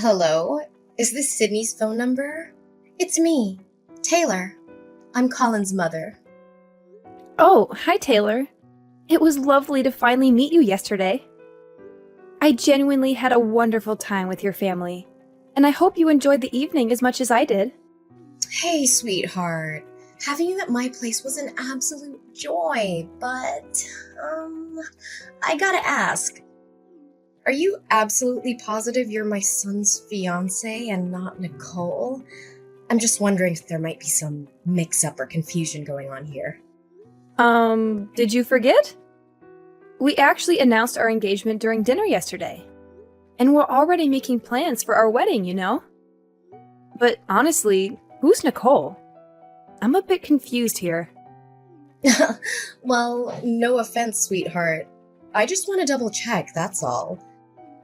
Hello? Is this Sydney's phone number? It's me, Taylor. I'm Colin's mother. Oh, hi Taylor. It was lovely to finally meet you yesterday. I genuinely had a wonderful time with your family, and I hope you enjoyed the evening as much as I did. Hey, sweetheart. Having you at my place was an absolute joy, but, I gotta ask. Are you absolutely positive you're my son's fiance and not Nicole? I'm just wondering if there might be some mix-up or confusion going on here. Did you forget? We actually announced our engagement during dinner yesterday, and we're already making plans for our wedding, you know? But honestly, who's Nicole? I'm a bit confused here. Well, no offense, sweetheart. I just want to double check, that's all.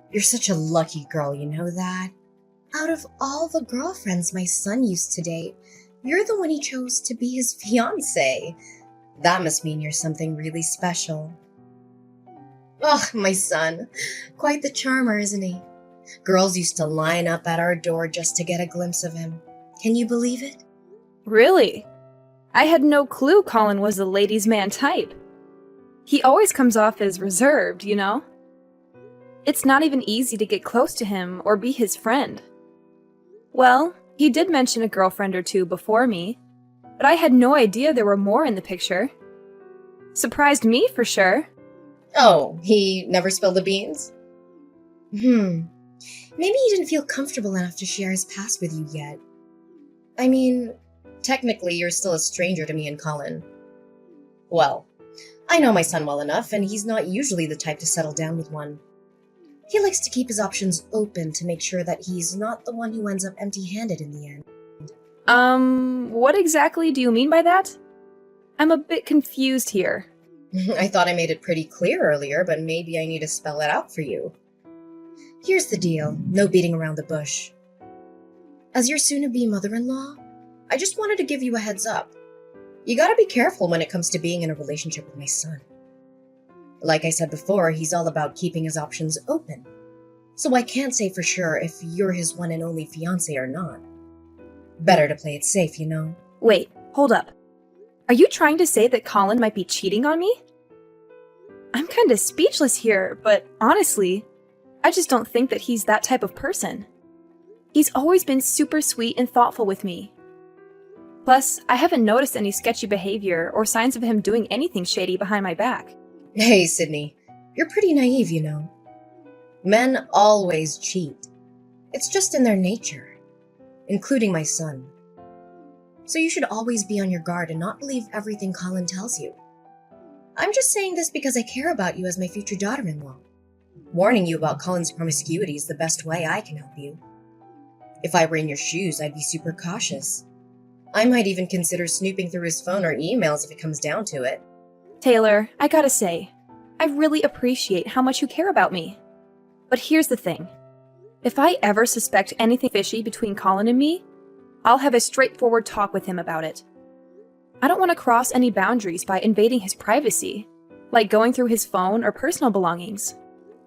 You're such a lucky girl, you know that? Out of all the girlfriends my son used to date, you're the one he chose to be his fiancée. That must mean you're something really special. Oh, my son. Quite the charmer, isn't he? Girls used to line up at our door just to get a glimpse of him. Can you believe it? Really? I had no clue Colin was the ladies' man type. He always comes off as reserved, you know? It's not even easy to get close to him or be his friend. Well, he did mention a girlfriend or two before me, but I had no idea there were more in the picture. Surprised me for sure. Oh, he never spilled the beans? Maybe he didn't feel comfortable enough to share his past with you yet. I mean, technically you're still a stranger to me and Colin. Well, I know my son well enough, and he's not usually the type to settle down with one. He likes to keep his options open to make sure that he's not the one who ends up empty-handed in the end. What exactly do you mean by that? I'm a bit confused here. I thought I made it pretty clear earlier, but maybe I need to spell it out for you. Here's the deal, no beating around the bush. As your soon-to-be mother-in-law, I just wanted to give you a heads up. You gotta be careful when it comes to being in a relationship with my son. Like I said before, he's all about keeping his options open. So I can't say for sure if you're his one and only fiancé or not. Better to play it safe, you know? Wait, hold up. Are you trying to say that Colin might be cheating on me? I'm kinda speechless here, but honestly, I just don't think that he's that type of person. He's always been super sweet and thoughtful with me. Plus, I haven't noticed any sketchy behavior or signs of him doing anything shady behind my back. Hey, Sydney, you're pretty naive, you know. Men always cheat. It's just in their nature, including my son. So you should always be on your guard and not believe everything Colin tells you. I'm just saying this because I care about you as my future daughter-in-law. Warning you about Colin's promiscuity is the best way I can help you. If I were in your shoes, I'd be super cautious. I might even consider snooping through his phone or emails if it comes down to it. Taylor, I gotta say, I really appreciate how much you care about me. But here's the thing. If I ever suspect anything fishy between Colin and me, I'll have a straightforward talk with him about it. I don't want to cross any boundaries by invading his privacy, like going through his phone or personal belongings.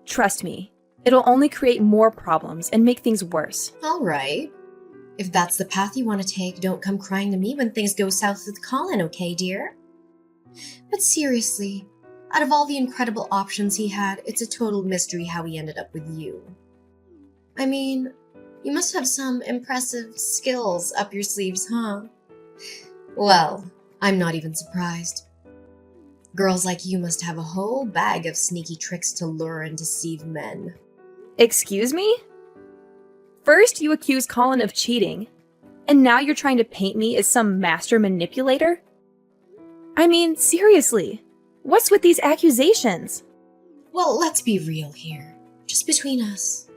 Trust me, it'll only create more problems and make things worse. All right. If that's the path you want to take, don't come crying to me when things go south with Colin, okay, dear? But seriously, out of all the incredible options he had, it's a total mystery how he ended up with you. I mean, you must have some impressive skills up your sleeves, huh? Well, I'm not even surprised. Girls like you must have a whole bag of sneaky tricks to lure and deceive men. Excuse me? First, you accuse Colin of cheating, and now you're trying to paint me as some master manipulator? I mean, seriously, what's with these accusations? Well, let's be real here. Just between us.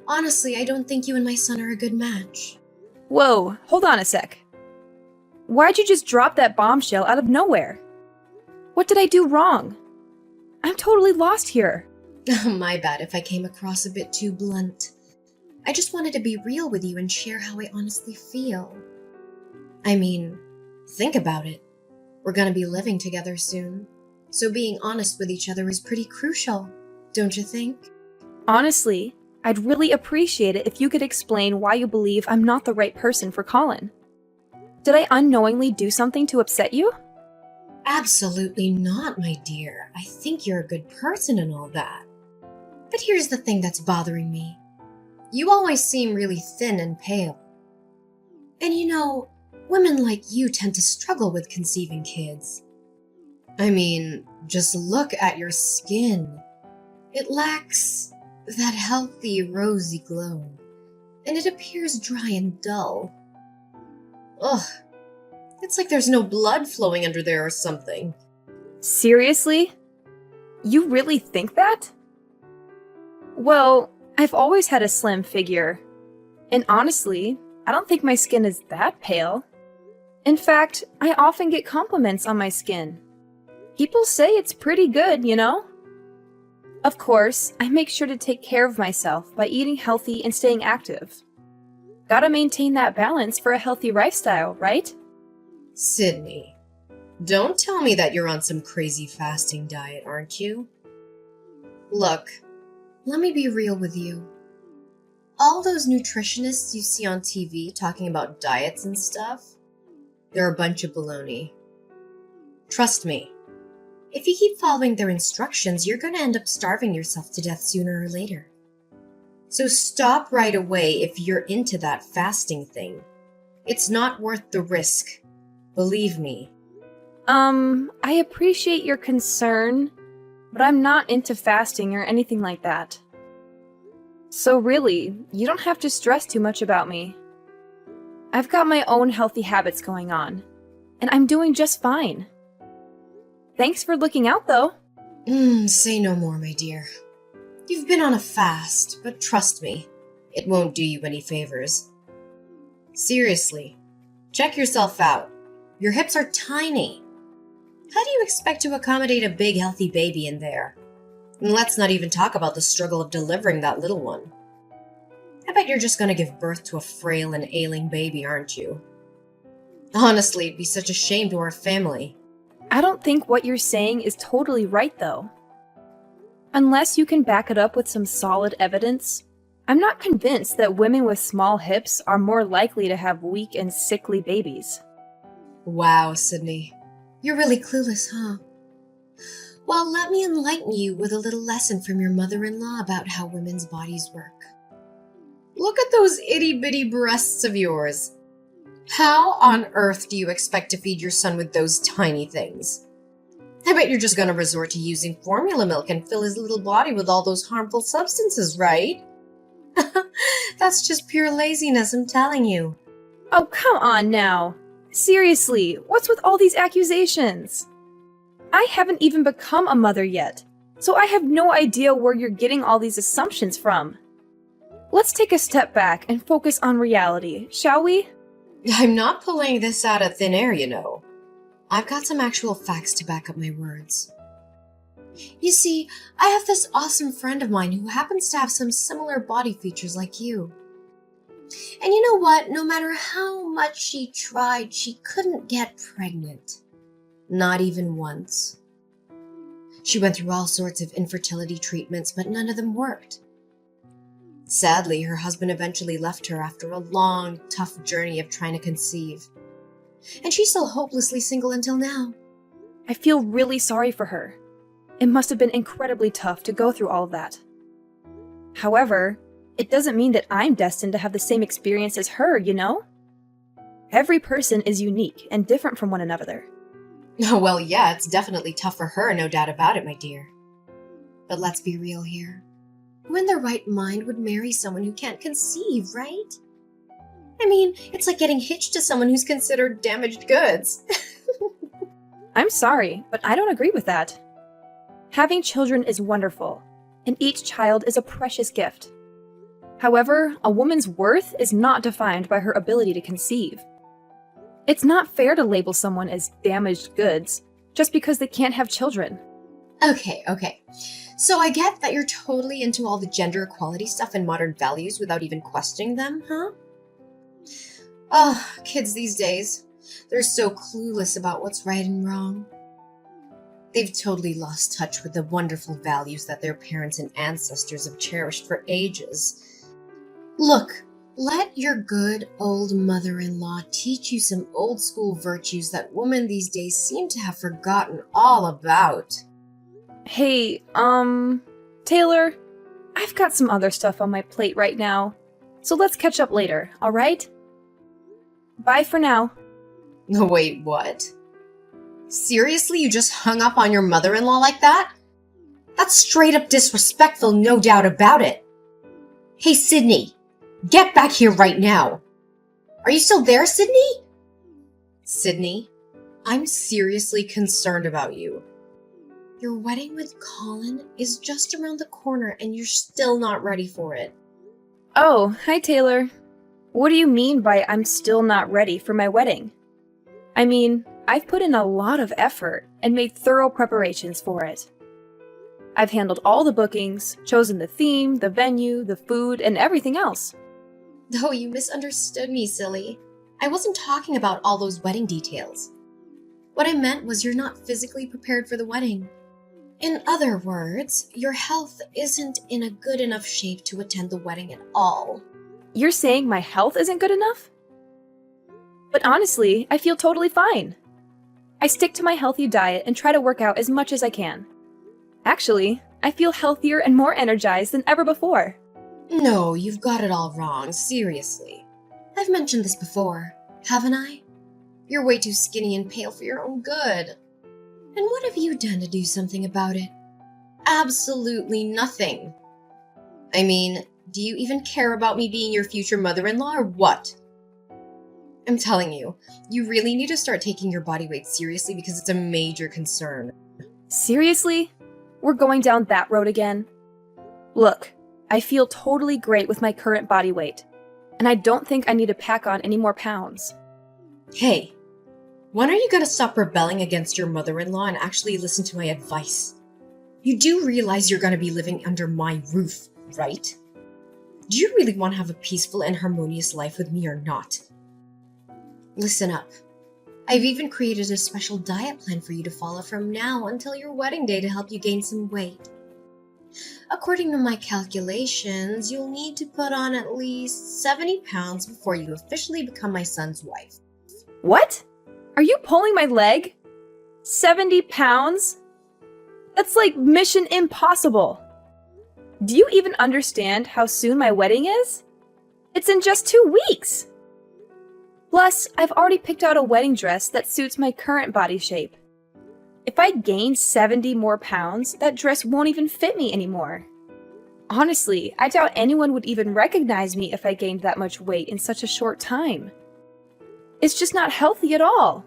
Honestly, I don't think you and my son are a good match. Whoa, hold on a sec. Why'd you just drop that bombshell out of nowhere? What did I do wrong? I'm totally lost here. My bad if I came across a bit too blunt. I just wanted to be real with you and share how I honestly feel. I mean, think about it. We're gonna be living together soon, so being honest with each other is pretty crucial, don't you think? Honestly, I'd really appreciate it if you could explain why you believe I'm not the right person for Colin. Did I unknowingly do something to upset you? Absolutely not, my dear. I think you're a good person and all that. But here's the thing that's bothering me. You always seem really thin and pale. And women like you tend to struggle with conceiving kids. I mean, just look at your skin. It lacks that healthy, rosy glow, and it appears dry and dull. Ugh, it's like there's no blood flowing under there or something. Seriously? You really think that? Well, I've always had a slim figure. And honestly, I don't think my skin is that pale. In fact, I often get compliments on my skin. People say it's pretty good, you know? Of course, I make sure to take care of myself by eating healthy and staying active. Gotta maintain that balance for a healthy lifestyle, right? Sydney, don't tell me that you're on some crazy fasting diet, aren't you? Look, let me be real with you. All those nutritionists you see on TV talking about diets and stuff, they're a bunch of baloney. Trust me, if you keep following their instructions, you're going to end up starving yourself to death sooner or later. So stop right away if you're into that fasting thing. It's not worth the risk. Believe me. I appreciate your concern, but I'm not into fasting or anything like that. So really, you don't have to stress too much about me. I've got my own healthy habits going on, and I'm doing just fine. Thanks for looking out, though. Say no more, my dear. You've been on a fast, but trust me, it won't do you any favors. Seriously, check yourself out. Your hips are tiny. How do you expect to accommodate a big, healthy baby in there? And let's not even talk about the struggle of delivering that little one. I bet you're just going to give birth to a frail and ailing baby, aren't you? Honestly, it'd be such a shame to our family. I don't think what you're saying is totally right, though. Unless you can back it up with some solid evidence, I'm not convinced that women with small hips are more likely to have weak and sickly babies. Wow, Sydney. You're really clueless, huh? Well, let me enlighten you with a little lesson from your mother-in-law about how women's bodies work. Look at those itty-bitty breasts of yours. How on earth do you expect to feed your son with those tiny things? I bet you're just going to resort to using formula milk and fill his little body with all those harmful substances, right? That's just pure laziness, I'm telling you. Oh, come on now. Seriously, what's with all these accusations? I haven't even become a mother yet, so I have no idea where you're getting all these assumptions from. Let's take a step back and focus on reality, shall we? I'm not pulling this out of thin air, you know. I've got some actual facts to back up my words. You see, I have this awesome friend of mine who happens to have some similar body features like you. And you know what? No matter how much she tried, she couldn't get pregnant. Not even once. She went through all sorts of infertility treatments, but none of them worked. Sadly, her husband eventually left her after a long, tough journey of trying to conceive. And she's still hopelessly single until now. I feel really sorry for her. It must have been incredibly tough to go through all of that. However, it doesn't mean that I'm destined to have the same experience as her, you know? Every person is unique and different from one another. Oh, well, yeah, it's definitely tough for her, no doubt about it, my dear. But let's be real here. Who in their right mind would marry someone who can't conceive, right? I mean, it's like getting hitched to someone who's considered damaged goods. I'm sorry, but I don't agree with that. Having children is wonderful, and each child is a precious gift. However, a woman's worth is not defined by her ability to conceive. It's not fair to label someone as damaged goods just because they can't have children. Okay. So I get that you're totally into all the gender equality stuff and modern values without even questioning them, huh? Oh, kids these days, they're so clueless about what's right and wrong. They've totally lost touch with the wonderful values that their parents and ancestors have cherished for ages. Look, let your good old mother-in-law teach you some old-school virtues that women these days seem to have forgotten all about. Hey, Taylor, I've got some other stuff on my plate right now, so let's catch up later, alright? Bye for now. Wait, what? Seriously, you just hung up on your mother-in-law like that? That's straight up disrespectful, no doubt about it. Hey, Sydney, get back here right now. Are you still there, Sydney? Sydney, I'm seriously concerned about you. Your wedding with Colin is just around the corner and you're still not ready for it. Oh, hi Taylor. What do you mean by I'm still not ready for my wedding? I mean, I've put in a lot of effort and made thorough preparations for it. I've handled all the bookings, chosen the theme, the venue, the food, and everything else. Oh, you misunderstood me, silly. I wasn't talking about all those wedding details. What I meant was you're not physically prepared for the wedding. In other words, your health isn't in a good enough shape to attend the wedding at all. You're saying my health isn't good enough? But honestly, I feel totally fine. I stick to my healthy diet and try to work out as much as I can. Actually, I feel healthier and more energized than ever before. No, you've got it all wrong, seriously. I've mentioned this before, haven't I? You're way too skinny and pale for your own good. And what have you done to do something about it? Absolutely nothing. I mean, do you even care about me being your future mother-in-law or what? I'm telling you, you really need to start taking your body weight seriously because it's a major concern. Seriously? We're going down that road again? Look, I feel totally great with my current body weight, and I don't think I need to pack on any more pounds. Hey, when are you going to stop rebelling against your mother-in-law and actually listen to my advice? You do realize you're going to be living under my roof, right? Do you really want to have a peaceful and harmonious life with me or not? Listen up. I've even created a special diet plan for you to follow from now until your wedding day to help you gain some weight. According to my calculations, you'll need to put on at least 70 pounds before you officially become my son's wife. What? Are you pulling my leg? 70 pounds? That's like mission impossible. Do you even understand how soon my wedding is? It's in just 2 weeks. Plus, I've already picked out a wedding dress that suits my current body shape. If I gain 70 more pounds, that dress won't even fit me anymore. Honestly, I doubt anyone would even recognize me if I gained that much weight in such a short time. It's just not healthy at all.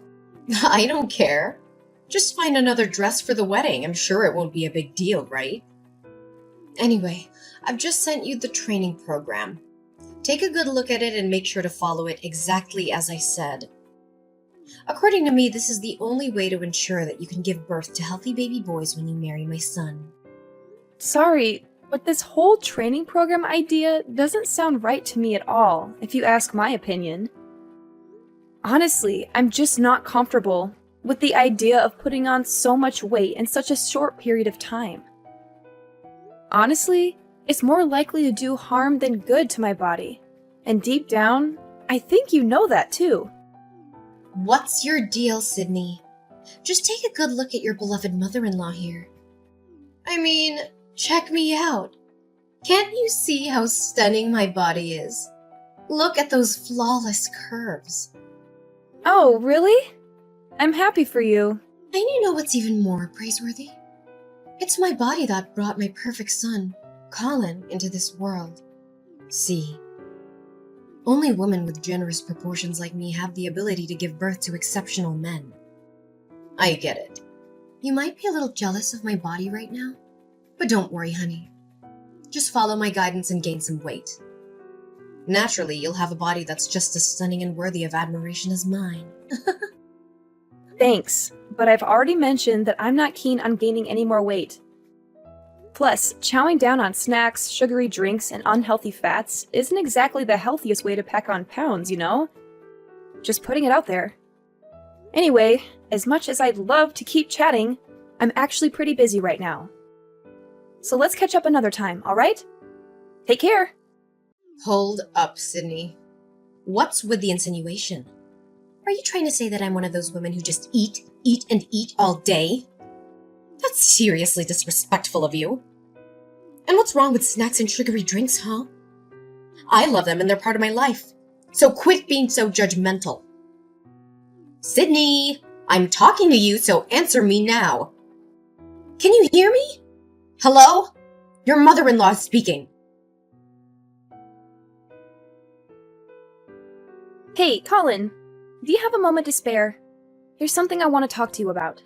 I don't care. Just find another dress for the wedding. I'm sure it won't be a big deal, right? Anyway, I've just sent you the training program. Take a good look at it and make sure to follow it exactly as I said. According to me, this is the only way to ensure that you can give birth to healthy baby boys when you marry my son. Sorry, but this whole training program idea doesn't sound right to me at all, if you ask my opinion. Honestly, I'm just not comfortable with the idea of putting on so much weight in such a short period of time. Honestly, it's more likely to do harm than good to my body. And deep down, I think you know that too. What's your deal, Sydney? Just take a good look at your beloved mother-in-law here. I mean, check me out. Can't you see how stunning my body is? Look at those flawless curves. Oh, really? I'm happy for you. And you know what's even more praiseworthy? It's my body that brought my perfect son, Colin, into this world. See, only women with generous proportions like me have the ability to give birth to exceptional men. I get it. You might be a little jealous of my body right now, but don't worry, honey. Just follow my guidance and gain some weight. Naturally, you'll have a body that's just as stunning and worthy of admiration as mine. Thanks, but I've already mentioned that I'm not keen on gaining any more weight. Plus, chowing down on snacks, sugary drinks, and unhealthy fats isn't exactly the healthiest way to pack on pounds, you know? Just putting it out there. Anyway, as much as I'd love to keep chatting, I'm actually pretty busy right now. So let's catch up another time, alright? Take care! Hold up, Sydney. What's with the insinuation? Are you trying to say that I'm one of those women who just eat, and eat all day? That's seriously disrespectful of you. And what's wrong with snacks and sugary drinks, huh? I love them and they're part of my life. So quit being so judgmental. Sydney, I'm talking to you, so answer me now. Can you hear me? Hello? Your mother-in-law is speaking. Hey, Colin, do you have a moment to spare? There's something I want to talk to you about.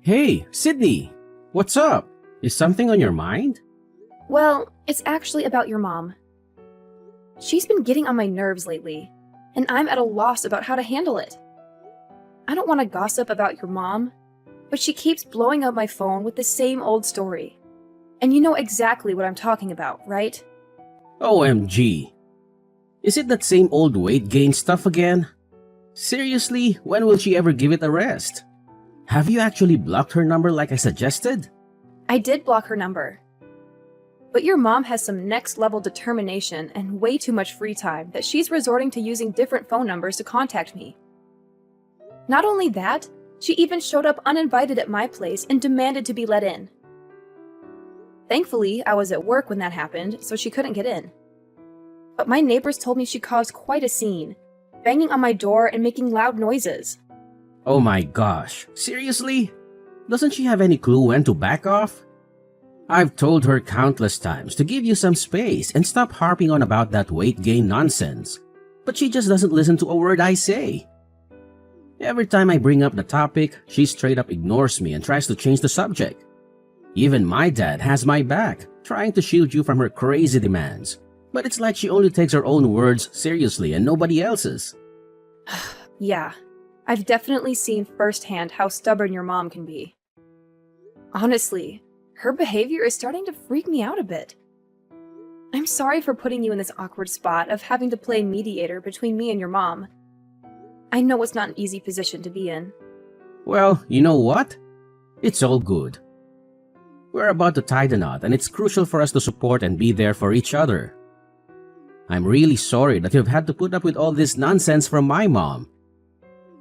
Hey, Sydney! What's up? Is something on your mind? Well, it's actually about your mom. She's been getting on my nerves lately, and I'm at a loss about how to handle it. I don't want to gossip about your mom, but she keeps blowing up my phone with the same old story. And you know exactly what I'm talking about, right? OMG! Is it that same old weight gain stuff again? Seriously, when will she ever give it a rest? Have you actually blocked her number like I suggested? I did block her number. But your mom has some next-level determination and way too much free time that she's resorting to using different phone numbers to contact me. Not only that, she even showed up uninvited at my place and demanded to be let in. Thankfully, I was at work when that happened, so she couldn't get in. But my neighbors told me she caused quite a scene, banging on my door and making loud noises. Oh my gosh, seriously? Doesn't she have any clue when to back off? I've told her countless times to give you some space and stop harping on about that weight gain nonsense, but she just doesn't listen to a word I say. Every time I bring up the topic, she straight up ignores me and tries to change the subject. Even my dad has my back, trying to shield you from her crazy demands, but it's like she only takes her own words seriously and nobody else's. Yeah, I've definitely seen firsthand how stubborn your mom can be. Honestly, her behavior is starting to freak me out a bit. I'm sorry for putting you in this awkward spot of having to play mediator between me and your mom. I know it's not an easy position to be in. Well, you know what? It's all good. We're about to tie the knot and it's crucial for us to support and be there for each other. I'm really sorry that you've had to put up with all this nonsense from my mom.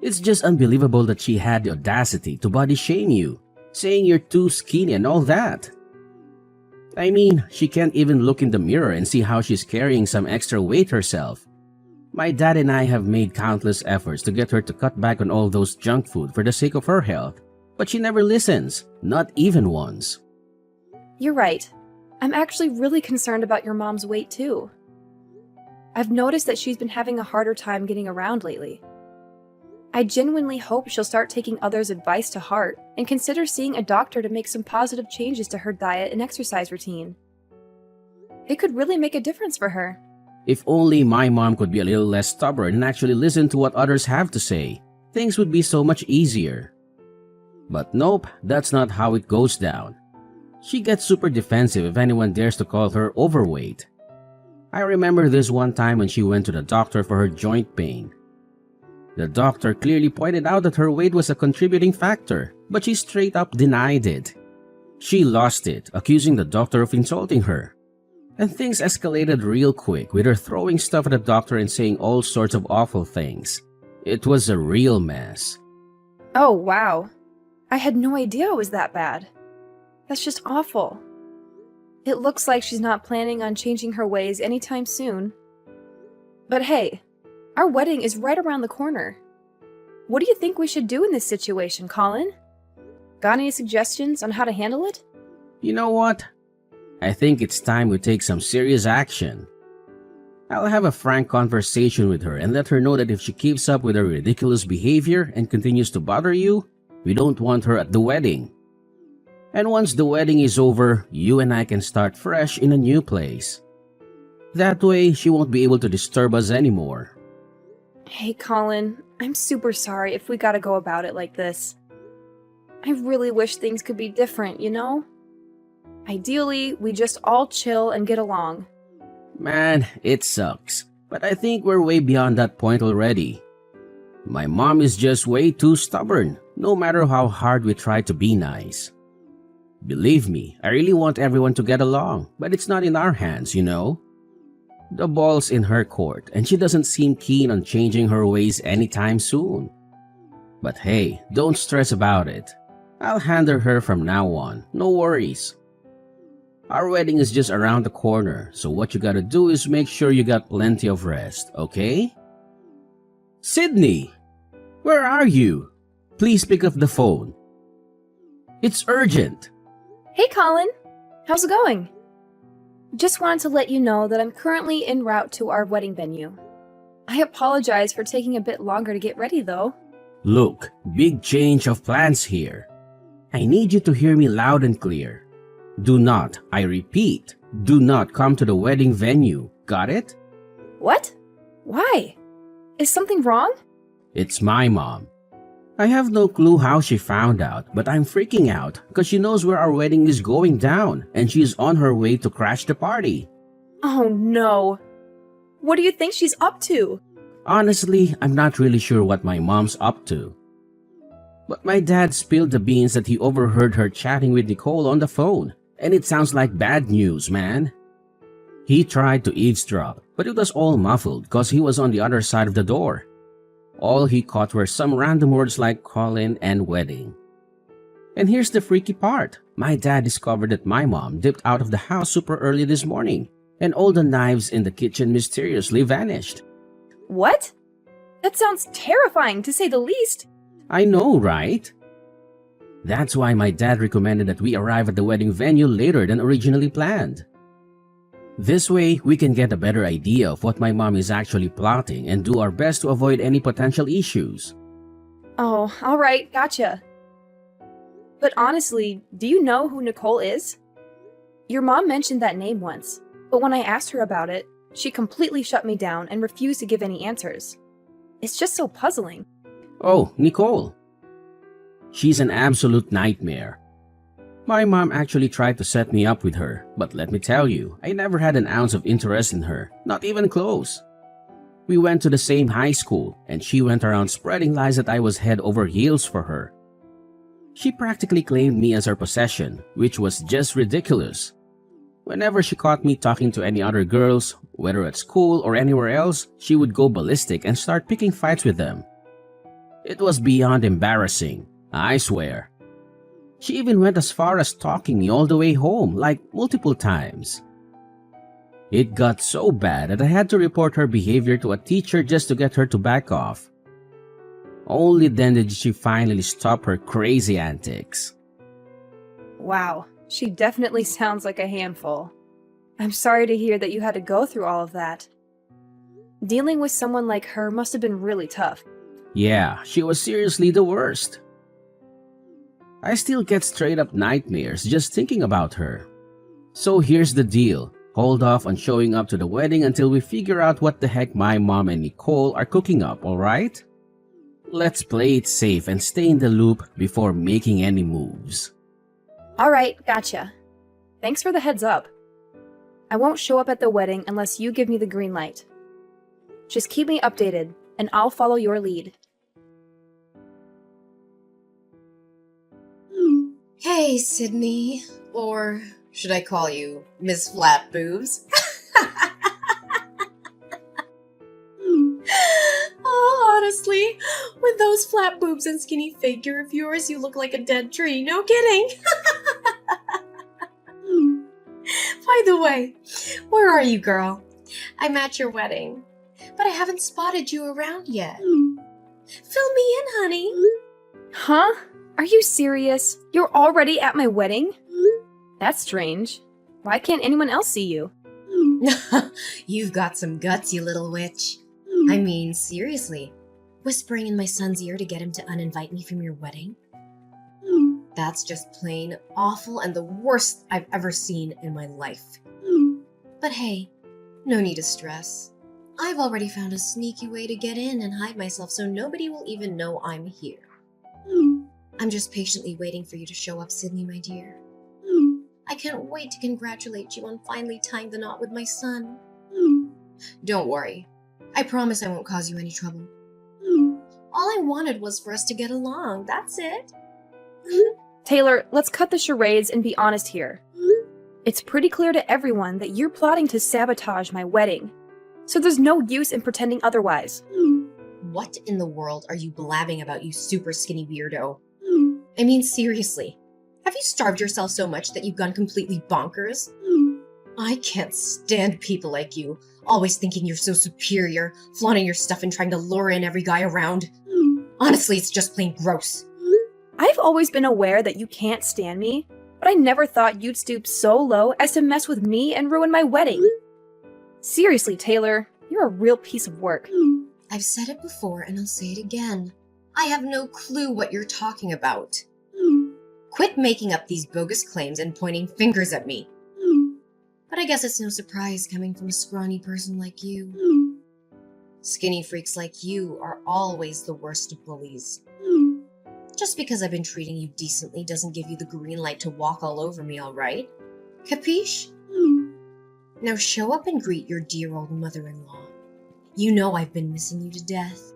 It's just unbelievable that she had the audacity to body shame you, saying you're too skinny and all that. I mean, she can't even look in the mirror and see how she's carrying some extra weight herself. My dad and I have made countless efforts to get her to cut back on all those junk food for the sake of her health, but she never listens, not even once. You're right. I'm actually really concerned about your mom's weight too. I've noticed that she's been having a harder time getting around lately. I genuinely hope she'll start taking others' advice to heart and consider seeing a doctor to make some positive changes to her diet and exercise routine. It could really make a difference for her. If only my mom could be a little less stubborn and actually listen to what others have to say, things would be so much easier. But nope, that's not how it goes down. She gets super defensive if anyone dares to call her overweight. I remember this one time when she went to the doctor for her joint pain. The doctor clearly pointed out that her weight was a contributing factor, but she straight up denied it. She lost it, accusing the doctor of insulting her. And things escalated real quick, with her throwing stuff at the doctor and saying all sorts of awful things. It was a real mess. Oh, wow. I had no idea it was that bad. That's just awful. It looks like she's not planning on changing her ways anytime soon. But hey, our wedding is right around the corner. What do you think we should do in this situation, Colin? Got any suggestions on how to handle it? You know what? I think it's time we take some serious action. I'll have a frank conversation with her and let her know that if she keeps up with her ridiculous behavior and continues to bother you, we don't want her at the wedding. And once the wedding is over, you and I can start fresh in a new place. That way, she won't be able to disturb us anymore. Hey, Colin, I'm super sorry if we gotta go about it like this. I really wish things could be different, you know? Ideally, we just all chill and get along. Man, it sucks, but I think we're way beyond that point already. My mom is just way too stubborn, no matter how hard we try to be nice. Believe me, I really want everyone to get along, but it's not in our hands, you know? The ball's in her court, and she doesn't seem keen on changing her ways anytime soon. But hey, don't stress about it. I'll handle her from now on, no worries. Our wedding is just around the corner, so what you gotta do is make sure you got plenty of rest, okay? Sydney! Where are you? Please pick up the phone. It's urgent. Hey, Colin. How's it going? Just wanted to let you know that I'm currently en route to our wedding venue. I apologize for taking a bit longer to get ready, though. Look, big change of plans here. I need you to hear me loud and clear. Do not, I repeat, do not come to the wedding venue. Got it? What? Why? Is something wrong? It's my mom. I have no clue how she found out, but I'm freaking out because she knows where our wedding is going down and she's on her way to crash the party. Oh no. What do you think she's up to? Honestly, I'm not really sure what my mom's up to. But my dad spilled the beans that he overheard her chatting with Nicole on the phone, and it sounds like bad news, man. He tried to eavesdrop, but it was all muffled because he was on the other side of the door. All he caught were some random words like Colin and wedding. And here's the freaky part. My dad discovered that my mom dipped out of the house super early this morning, and all the knives in the kitchen mysteriously vanished. What? That sounds terrifying, to say the least. I know, right? That's why my dad recommended that we arrive at the wedding venue later than originally planned. This way, we can get a better idea of what my mom is actually plotting and do our best to avoid any potential issues. Oh, alright, gotcha. But honestly, do you know who Nicole is? Your mom mentioned that name once, but when I asked her about it, she completely shut me down and refused to give any answers. It's just so puzzling. Oh, Nicole. She's an absolute nightmare. My mom actually tried to set me up with her, but let me tell you, I never had an ounce of interest in her, not even close. We went to the same high school, and she went around spreading lies that I was head over heels for her. She practically claimed me as her possession, which was just ridiculous. Whenever she caught me talking to any other girls, whether at school or anywhere else, she would go ballistic and start picking fights with them. It was beyond embarrassing, I swear. She even went as far as stalking me all the way home, like multiple times. It got so bad that I had to report her behavior to a teacher just to get her to back off. Only then did she finally stop her crazy antics. Wow, she definitely sounds like a handful. I'm sorry to hear that you had to go through all of that. Dealing with someone like her must have been really tough. Yeah, she was seriously the worst. I still get straight up nightmares just thinking about her. So here's the deal. Hold off on showing up to the wedding until we figure out what the heck my mom and Nicole are cooking up, alright? Let's play it safe and stay in the loop before making any moves. Alright, gotcha. Thanks for the heads up. I won't show up at the wedding unless you give me the green light. Just keep me updated, and I'll follow your lead. Hey, Sydney. Or should I call you Miss Flat Boobs? Oh, honestly, with those flat boobs and skinny figure of yours, you look like a dead tree. No kidding. By the way, where are you, girl? I'm at your wedding, but I haven't spotted you around yet. Fill me in, honey. Huh? Are you serious? You're already at my wedding? That's strange. Why can't anyone else see you? You've got some guts, you little witch. I mean, seriously. Whispering in my son's ear to get him to uninvite me from your wedding? That's just plain awful and the worst I've ever seen in my life. But hey, no need to stress. I've already found a sneaky way to get in and hide myself so nobody will even know I'm here. I'm just patiently waiting for you to show up, Sydney, my dear. I can't wait to congratulate you on finally tying the knot with my son. Don't worry. I promise I won't cause you any trouble. All I wanted was for us to get along, that's it. Taylor, let's cut the charades and be honest here. It's pretty clear to everyone that you're plotting to sabotage my wedding, so there's no use in pretending otherwise. What in the world are you blabbing about, you super skinny weirdo? I mean, seriously, have you starved yourself so much that you've gone completely bonkers? I can't stand people like you, always thinking you're so superior, flaunting your stuff and trying to lure in every guy around. Honestly, it's just plain gross. I've always been aware that you can't stand me, but I never thought you'd stoop so low as to mess with me and ruin my wedding. Seriously, Taylor, you're a real piece of work. I've said it before and I'll say it again. I have no clue what you're talking about. Quit making up these bogus claims and pointing fingers at me. But I guess it's no surprise coming from a scrawny person like you. Skinny freaks like you are always the worst of bullies. Just because I've been treating you decently doesn't give you the green light to walk all over me, alright? Capiche? Now show up and greet your dear old mother-in-law. You know I've been missing you to death.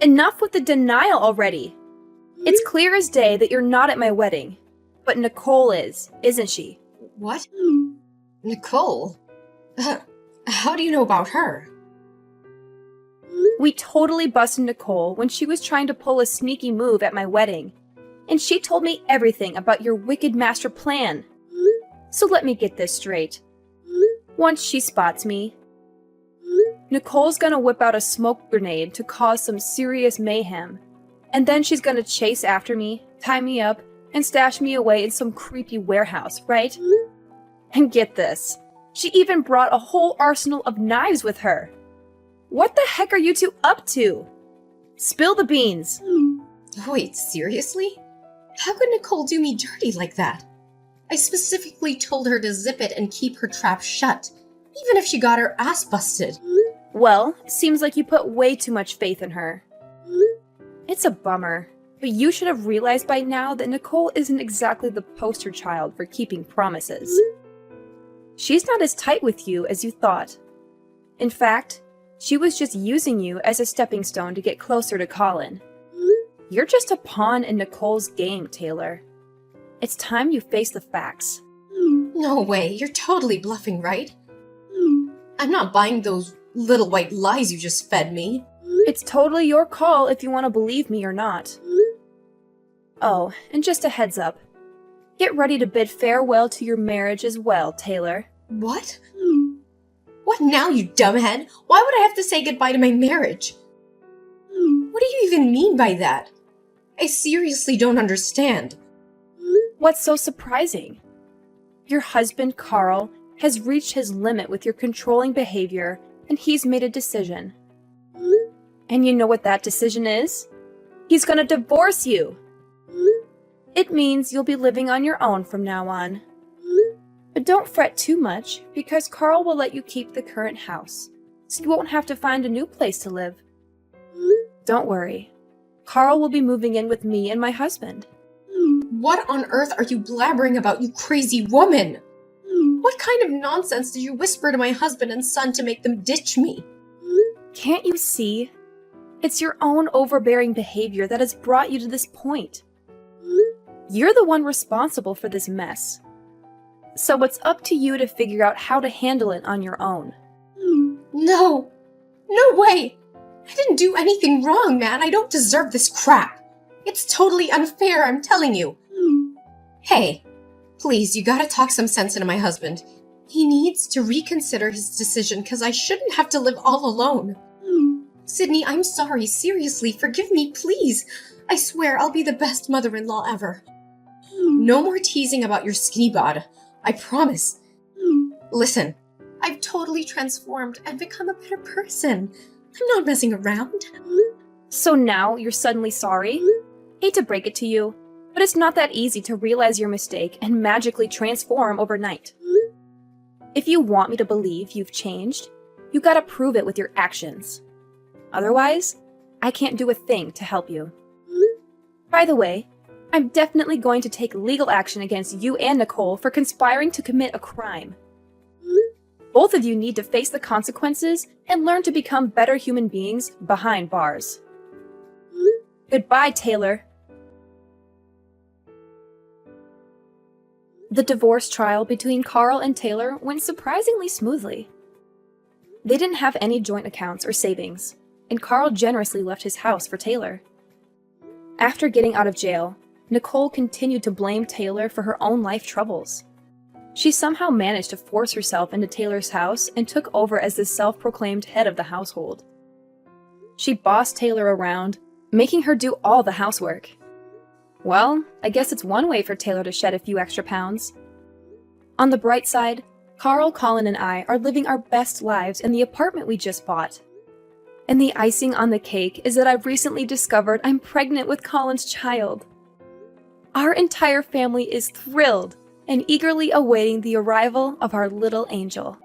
Enough with the denial already. It's clear as day that you're not at my wedding, but Nicole is, isn't she? What? Nicole? How do you know about her? We totally busted Nicole when she was trying to pull a sneaky move at my wedding, and she told me everything about your wicked master plan. So let me get this straight. Once she spots me, Nicole's gonna whip out a smoke grenade to cause some serious mayhem, and then she's gonna chase after me, tie me up, and stash me away in some creepy warehouse, right? And get this, she even brought a whole arsenal of knives with her. What the heck are you two up to? Spill the beans. Wait, seriously? How could Nicole do me dirty like that? I specifically told her to zip it and keep her trap shut, even if she got her ass busted. Well, seems like you put way too much faith in her. It's a bummer, but you should have realized by now that Nicole isn't exactly the poster child for keeping promises. She's not as tight with you as you thought. In fact, she was just using you as a stepping stone to get closer to Colin. You're just a pawn in Nicole's game, Taylor. It's time you face the facts. No way, you're totally bluffing, right? I'm not buying those little white lies you just fed me. It's totally your call if you want to believe me or not. Oh, and just a heads up. Get ready to bid farewell to your marriage as well, Taylor. What? What now, you dumbhead? Why would I have to say goodbye to my marriage? What do you even mean by that? I seriously don't understand. What's so surprising? Your husband, Carl, has reached his limit with your controlling behavior, and he's made a decision. And you know what that decision is? He's gonna divorce you! It means you'll be living on your own from now on. But don't fret too much, because Carl will let you keep the current house, so you won't have to find a new place to live. Don't worry. Carl will be moving in with me and my husband. What on earth are you blabbering about, you crazy woman? What kind of nonsense did you whisper to my husband and son to make them ditch me? Can't you see? It's your own overbearing behavior that has brought you to this point. You're the one responsible for this mess. So it's up to you to figure out how to handle it on your own. No! No way! I didn't do anything wrong, man. I don't deserve this crap. It's totally unfair, I'm telling you. Hey, please, you gotta talk some sense into my husband. He needs to reconsider his decision because I shouldn't have to live all alone. Sydney, I'm sorry. Seriously, forgive me, please. I swear I'll be the best mother-in-law ever. No more teasing about your skinny bod. I promise. Listen, I've totally transformed and become a better person. I'm not messing around. So now you're suddenly sorry? Hate to break it to you, but it's not that easy to realize your mistake and magically transform overnight. If you want me to believe you've changed, you gotta prove it with your actions. Otherwise, I can't do a thing to help you. By the way, I'm definitely going to take legal action against you and Nicole for conspiring to commit a crime. Both of you need to face the consequences and learn to become better human beings behind bars. Goodbye, Taylor. The divorce trial between Carl and Taylor went surprisingly smoothly. They didn't have any joint accounts or savings, and Carl generously left his house for Taylor. After getting out of jail, Nicole continued to blame Taylor for her own life troubles. She somehow managed to force herself into Taylor's house and took over as the self-proclaimed head of the household. She bossed Taylor around, making her do all the housework. Well, I guess it's one way for Taylor to shed a few extra pounds. On the bright side, Carl, Colin, and I are living our best lives in the apartment we just bought. And the icing on the cake is that I've recently discovered I'm pregnant with Colin's child. Our entire family is thrilled and eagerly awaiting the arrival of our little angel.